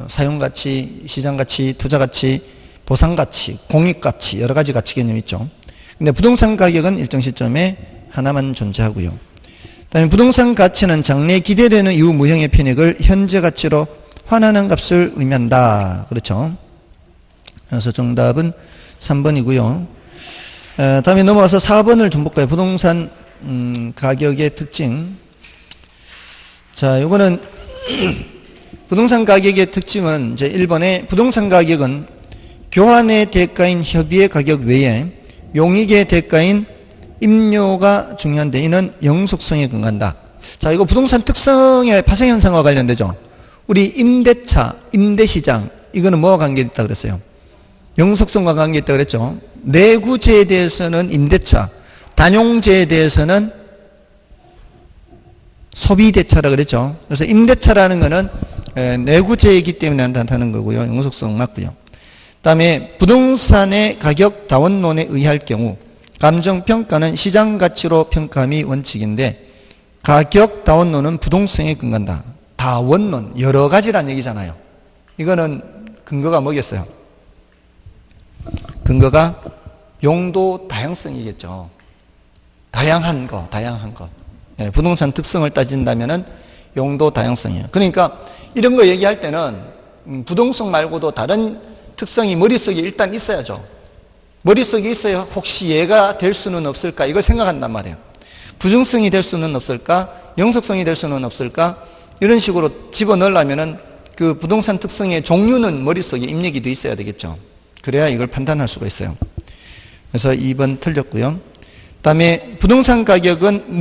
사용가치, 시장가치, 투자가치, 보상가치, 공익가치 여러 가지 가치 개념이 있죠. 근데 부동산 가격은 일정 시점에 하나만 존재하고요. 그 다음에 부동산 가치는 장래에 기대되는 이후 무형의 편익을 현재 가치로 환원하는 값을 의미한다. 그렇죠. 그래서 정답은 3번이고요. 다음에 넘어가서 4번을 좀 볼까요? 부동산 가격의 특징. 자, 요거는 부동산 가격의 특징은 이제 1번에 부동산 가격은 교환의 대가인 협의의 가격 외에 용익의 대가인 임료가 중요한데 이는 영속성에 근거한다. 자, 이거 부동산 특성의 파생현상과 관련되죠. 우리 임대차, 임대시장 이거는 뭐와 관계있다 그랬어요? 영속성과 관계있다 그랬죠. 내구재에 대해서는 임대차, 단용재에 대해서는 소비대차라 그랬죠. 그래서 임대차라는 거는 내구재이기 때문에 나타나는 거고요. 영속성 맞고요. 그 다음에 부동산의 가격 다원론에 의할 경우 감정평가는 시장가치로 평가함이 원칙인데 가격 다원론은 부동성에 근거한다. 다원론, 여러 가지란 얘기잖아요. 이거는 근거가 뭐겠어요? 근거가 용도 다양성이겠죠. 다양한 거. 부동산 특성을 따진다면은 용도 다양성이에요. 그러니까 이런 거 얘기할 때는 부동성 말고도 다른 특성이 머릿속에 일단 있어야죠. 머릿속에 있어야 혹시 얘가 될 수는 없을까 이걸 생각한단 말이에요. 부정성이 될 수는 없을까? 영속성이 될 수는 없을까? 이런 식으로 집어넣으려면은 그 부동산 특성의 종류는 머릿속에 입력이 돼 있어야 되겠죠. 그래야 이걸 판단할 수가 있어요. 그래서 2번 틀렸고요. 그다음에 부동산 가격은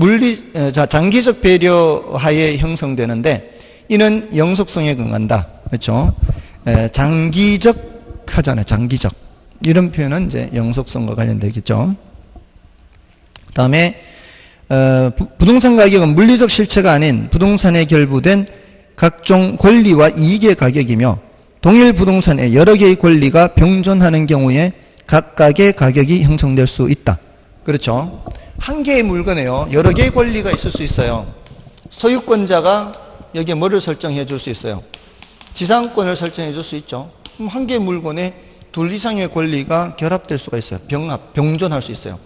장기적 배려하에 형성되는데 이는 영속성에 근거한다. 그렇죠? 장기적 하잖아요. 장기적. 이런 표현은 이제 영속성과 관련되겠죠. 그다음에 부동산 가격은 물리적 실체가 아닌 부동산에 결부된 각종 권리와 이익의 가격이며 동일 부동산에 여러 개의 권리가 병존하는 경우에 각각의 가격이 형성될 수 있다. 그렇죠. 한 개의 물건에요. 여러 개의 권리가 있을 수 있어요. 소유권자가 여기에 뭐를 설정해 줄 수 있어요? 지상권을 설정해 줄 수 있죠. 그럼 한 개의 물건에 둘 이상의 권리가 결합될 수가 있어요. 병합, 병존할 수 있어요.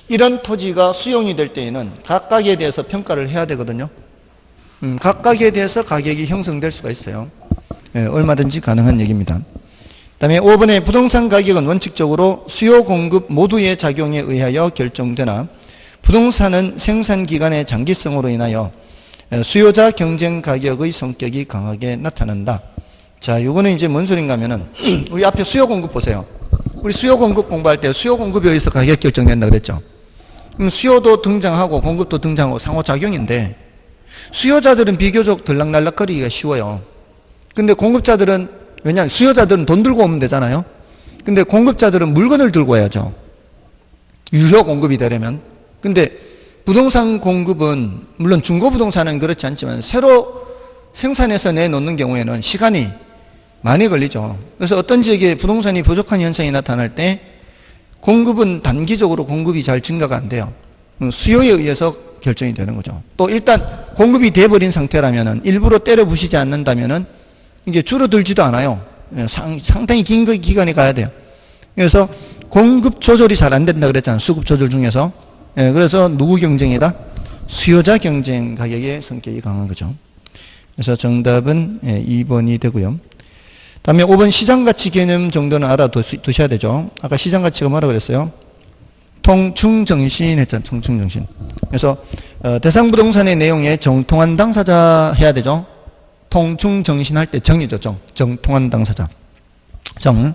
이런 토지가 수용이 될 때에는 각각에 대해서 평가를 해야 되거든요. 각각에 대해서 가격이 형성될 수가 있어요. 예, 얼마든지 가능한 얘기입니다. 그 다음에 5번에 부동산 가격은 원칙적으로 수요 공급 모두의 작용에 의하여 결정되나 부동산은 생산기간의 장기성으로 인하여 수요자 경쟁 가격의 성격이 강하게 나타난다. 자, 요거는 이제 뭔 소린가 하면은 우리 앞에 수요 공급 보세요. 우리 수요 공급 공부할 때 수요 공급에 의해서 가격 결정된다 그랬죠. 그럼 수요도 등장하고 공급도 등장하고 상호작용인데 수요자들은 비교적 들락날락거리기가 쉬워요. 근데 공급자들은, 왜냐하면 수요자들은 돈 들고 오면 되잖아요. 근데 공급자들은 물건을 들고 와야죠. 유효 공급이 되려면. 근데 부동산 공급은, 물론 중고부동산은 그렇지 않지만 새로 생산해서 내놓는 경우에는 시간이 많이 걸리죠. 그래서 어떤 지역에 부동산이 부족한 현상이 나타날 때 공급은 단기적으로 공급이 잘 증가가 안 돼요. 수요에 의해서 결정이 되는 거죠. 또 일단 공급이 돼버린 상태라면은 일부러 때려 부시지 않는다면은 이게 줄어들지도 않아요. 상당히 긴 기간이 가야 돼요. 그래서 공급 조절이 잘 안 된다 그랬잖아요. 수급 조절 중에서. 그래서 누구 경쟁이다? 수요자 경쟁 가격의 성격이 강한 거죠. 그래서 정답은 2번이 되고요. 다음에 5번 시장가치 개념 정도는 알아두셔야 되죠. 아까 시장가치가 뭐라고 그랬어요? 통충정신 했잖아요. 통충정신. 그래서 대상부동산의 내용에 정통한 당사자 해야 되죠. 통충정신 할 때 정이죠. 정통한 당사자. 정.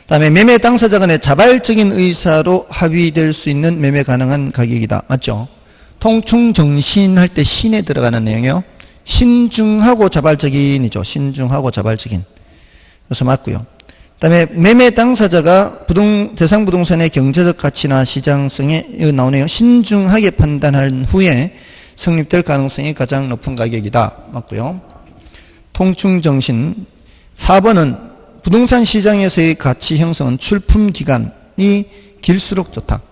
다음에 매매 당사자 간의 자발적인 의사로 합의될 수 있는 매매 가능한 가격이다. 맞죠? 통충정신 할 때 신에 들어가는 내용이요. 신중하고 자발적인이죠. 신중하고 자발적인. 그래서 맞고요. 그다음에 매매 당사자가 대상 부동산의 경제적 가치나 시장성에 여기 나오네요. 신중하게 판단한 후에 성립될 가능성이 가장 높은 가격이다. 맞고요. 통충정신. 4번은 부동산 시장에서의 가치 형성은 출품 기간이 길수록 좋다.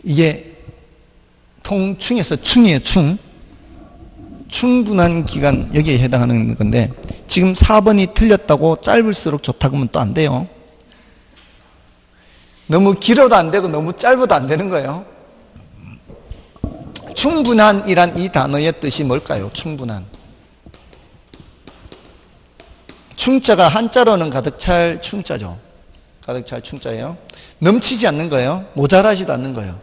이게 통충에서 충이에요. 충분한 기간, 여기에 해당하는 건데 지금 4번이 틀렸다고 짧을수록 좋다고 하면 또 안 돼요. 너무 길어도 안 되고 너무 짧아도 안 되는 거예요. 충분한이란 이 단어의 뜻이 뭘까요? 충분한. 충자가 한자로는 가득 찰 충자죠. 가득 찰 충자예요. 넘치지 않는 거예요. 모자라지도 않는 거예요.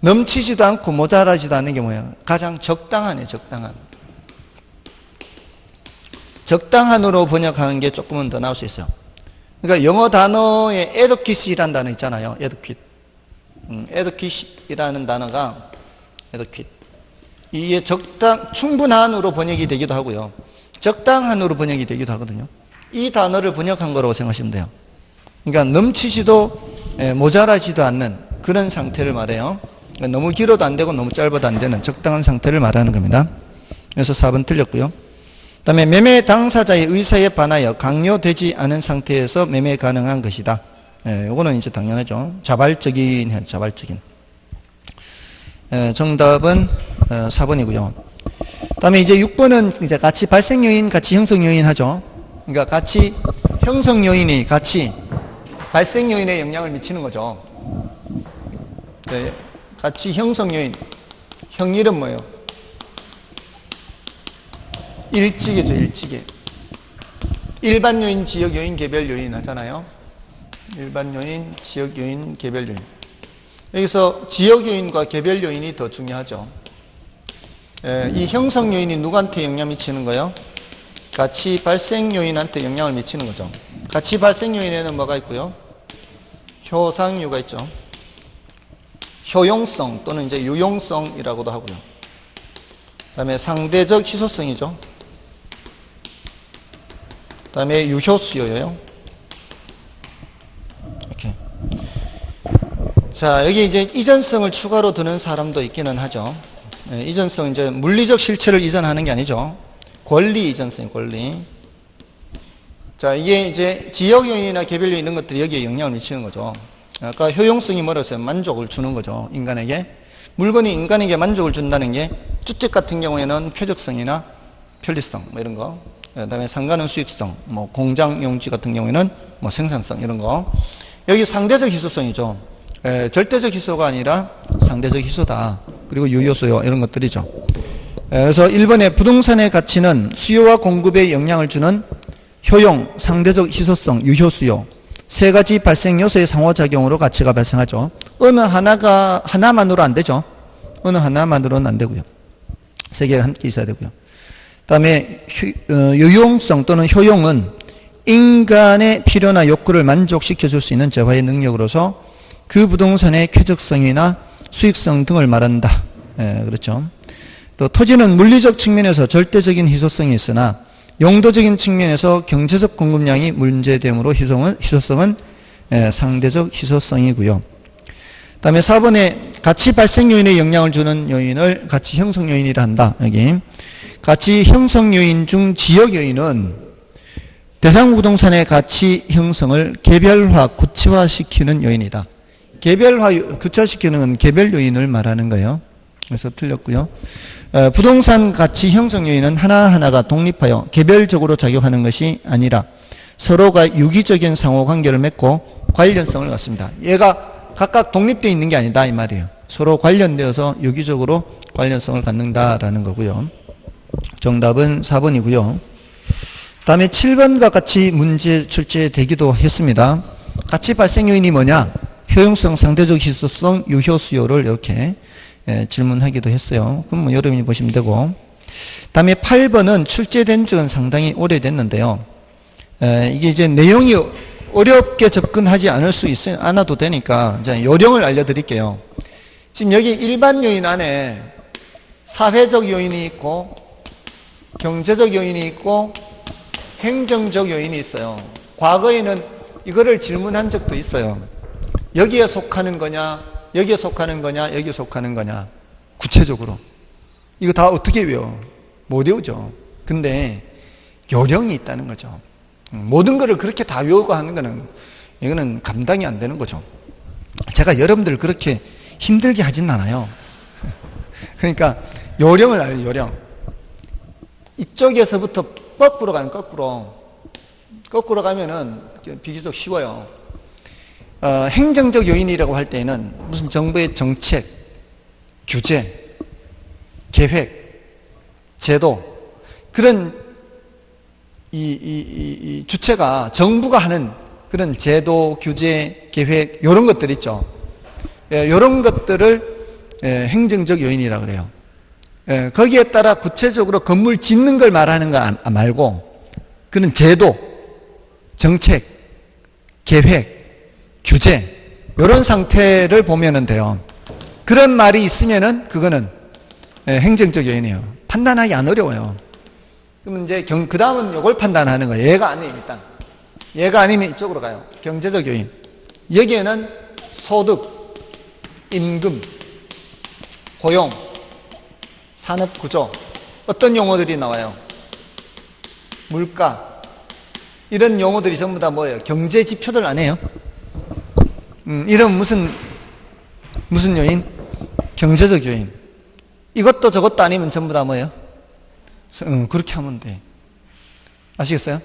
넘치지도 않고 모자라지도 않는 게 뭐예요? 가장 적당하네, 적당한. 적당한으로 번역하는 게 조금은 더 나올 수 있어요. 그러니까 영어 단어에 adequate이라는 단어 있잖아요. adequate. adequate이라는 단어가 adequate. 이게 충분한으로 번역이 되기도 하고요. 적당한으로 번역이 되기도 하거든요. 이 단어를 번역한 거라고 생각하시면 돼요. 그러니까 넘치지도 모자라지도 않는 그런 상태를 말해요. 너무 길어도 안 되고 너무 짧아도 안 되는 적당한 상태를 말하는 겁니다. 그래서 4번 틀렸고요. 그 다음에 매매 당사자의 의사에 반하여 강요되지 않은 상태에서 매매 가능한 것이다. 요거는 이제 당연하죠. 자발적인. 정답은 4번이고요. 그 다음에 이제 6번은 이제 가치 발생 요인, 가치 형성 요인 하죠. 그러니까 가치 형성 요인이 가치 발생 요인에 영향을 미치는 거죠. 네. 가치 형성 요인. 형일은 뭐예요? 일찍이죠, 일찍이. 일반 요인, 지역 요인, 개별 요인 하잖아요. 일반 요인, 지역 요인, 개별 요인. 여기서 지역 요인과 개별 요인이 더 중요하죠. 이 형성 요인이 누구한테 영향을 미치는 거예요? 가치 발생 요인한테 영향을 미치는 거죠. 가치 발생 요인에는 뭐가 있고요? 효상유가 있죠. 효용성 또는 이제 유용성이라고도 하고요. 그 다음에 상대적 희소성이죠. 그 다음에 유효수요예요. 이렇게. 자, 여기 이제 이전성을 추가로 두는 사람도 있기는 하죠. 이전성, 이제 물리적 실체를 이전하는 게 아니죠. 권리 이전성이 권리. 자, 이게 이제 지역 요인이나 개별 요인 이런 것들이 여기에 영향을 미치는 거죠. 아까 효용성이 뭐라고 했어요? 만족을 주는 거죠. 인간에게. 물건이 인간에게 만족을 준다는 게 주택 같은 경우에는 쾌적성이나 편리성 뭐 이런 거. 그다음에 상가는 수익성, 뭐 공장 용지 같은 경우에는 뭐 생산성 이런 거. 여기 상대적 희소성이죠. 절대적 희소가 아니라 상대적 희소다. 그리고 유효 수요 이런 것들이죠. 그래서 1번에 부동산의 가치는 수요와 공급에 영향을 주는 효용, 상대적 희소성, 유효 수요 세 가지 발생 요소의 상호작용으로 가치가 발생하죠. 어느 하나만으로 안 되죠. 어느 하나만으로는 안 되고요. 세 개가 함께 있어야 되고요. 그다음에 유용성 또는 효용은 인간의 필요나 욕구를 만족시켜 줄 수 있는 재화의 능력으로서 그 부동산의 쾌적성이나 수익성 등을 말한다. 그렇죠. 또 토지는 물리적 측면에서 절대적인 희소성이 있으나 용도적인 측면에서 경제적 공급량이 문제되므로 희소성은 상대적 희소성이고요. 그 다음에 4번에 가치 발생 요인에 영향을 주는 요인을 가치 형성 요인이라 한다. 여기 가치 형성 요인 중 지역 요인은 대상 부동산의 가치 형성을 개별화, 구체화시키는 요인이다. 구체화시키는 건 개별 요인을 말하는 거예요. 그래서 틀렸고요. 부동산 가치 형성 요인은 하나하나가 독립하여 개별적으로 작용하는 것이 아니라 서로가 유기적인 상호관계를 맺고 관련성을 갖습니다. 얘가 각각 독립되어 있는 게 아니다 이 말이에요. 서로 관련되어서 유기적으로 관련성을 갖는다라는 거고요. 정답은 4번이고요. 다음에 7번과 같이 문제 출제되기도 했습니다. 가치 발생 요인이 뭐냐? 효용성, 상대적 희소성, 유효 수요를 이렇게 질문하기도 했어요. 그럼 뭐 여러분이 보시면 되고. 다음에 8번은 출제된 적은 상당히 오래됐는데요. 이게 이제 내용이 어렵게 접근하지 않아도 되니까 이제 요령을 알려드릴게요. 지금 여기 일반 요인 안에 사회적 요인이 있고 경제적 요인이 있고 행정적 요인이 있어요. 과거에는 이거를 질문한 적도 있어요. 여기에 속하는 거냐, 여기에 속하는 거냐, 여기에 속하는 거냐. 구체적으로. 이거 다 어떻게 외워? 못 외우죠. 근데 요령이 있다는 거죠. 모든 거를 그렇게 다 외우고 하는 거는 이거는 감당이 안 되는 거죠. 제가 여러분들 그렇게 힘들게 하진 않아요. 그러니까 요령을 알려, 요령. 이쪽에서부터 거꾸로 가면 거꾸로 가면은 비교적 쉬워요. 행정적 요인이라고 할 때는 무슨 정부의 정책, 규제, 계획, 제도 그런 이 주체가 정부가 하는 그런 제도, 규제, 계획 이런 것들 있죠. 이런 것들을 행정적 요인이라고 그래요. 거기에 따라 구체적으로 건물 짓는 걸 말하는 거 말고 그런 제도, 정책, 계획, 규제 이런 상태를 보면은 돼요. 그런 말이 있으면은 그거는 행정적 요인이에요. 판단하기 안 어려워요. 그럼 이제 그 다음은 이걸 판단하는 거예요. 얘가 아니에요. 일단 얘가 아니면 이쪽으로 가요. 경제적 요인. 여기에는 소득, 임금, 고용, 산업구조 어떤 용어들이 나와요? 물가 이런 용어들이 전부 다 뭐예요? 경제 지표들 아니에요? 이런 무슨 요인? 경제적 요인. 이것도 저것도 아니면 전부 다 뭐예요? 그렇게 하면 돼. 아시겠어요?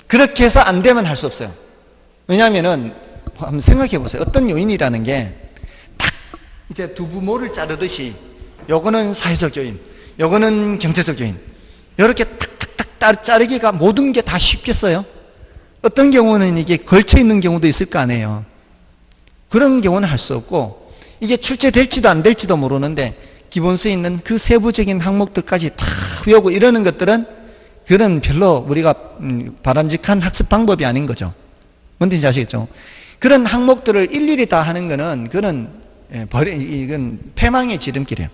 그렇게 해서 안 되면 할 수 없어요. 왜냐하면은 한번 생각해 보세요. 어떤 요인이라는 게 탁 이제 두부모를 자르듯이 요거는 사회적 요인, 요거는 경제적 요인. 이렇게 탁탁탁 자르기가 모든 게 다 쉽겠어요? 어떤 경우는 이게 걸쳐 있는 경우도 있을 거 아니에요. 그런 경우는 할 수 없고 이게 출제될지도 안 될지도 모르는데 기본서에 있는 그 세부적인 항목들까지 다 외우고 이러는 것들은 그런 별로 우리가 바람직한 학습 방법이 아닌 거죠. 뭔지 아시겠죠? 그런 항목들을 일일이 다 하는 거는 그건 이건 패망의 지름길이에요.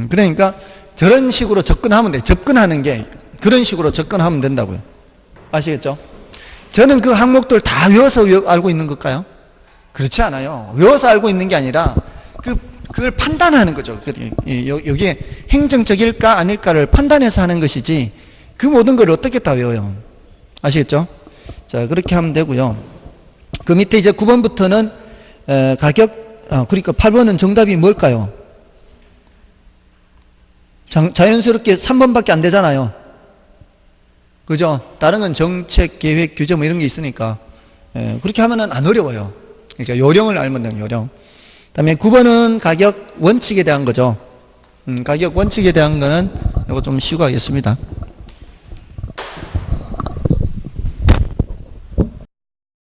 그러니까 저런 식으로 접근하면 돼. 접근하는 게 그런 식으로 접근하면 된다고요. 아시겠죠? 저는 그 항목들 다 외워서 알고 있는 걸까요? 그렇지 않아요. 외워서 알고 있는 게 아니라 그걸 판단하는 거죠. 여기에 행정적일까 아닐까를 판단해서 하는 것이지 그 모든 걸 어떻게 다 외워요. 아시겠죠? 자, 그렇게 하면 되고요. 그 밑에 이제 9번부터는 가격, 그러니까 8번은 정답이 뭘까요? 자연스럽게 3번밖에 안 되잖아요. 그죠? 다른 건 정책, 계획, 규제 뭐 이런 게 있으니까. 그렇게 하면은 안 어려워요. 그러니까 요령을 알면 돼요, 요령. 다음에 9번은 가격 원칙에 대한 거죠. 가격 원칙에 대한 거는 이거 좀 쉬고 하겠습니다.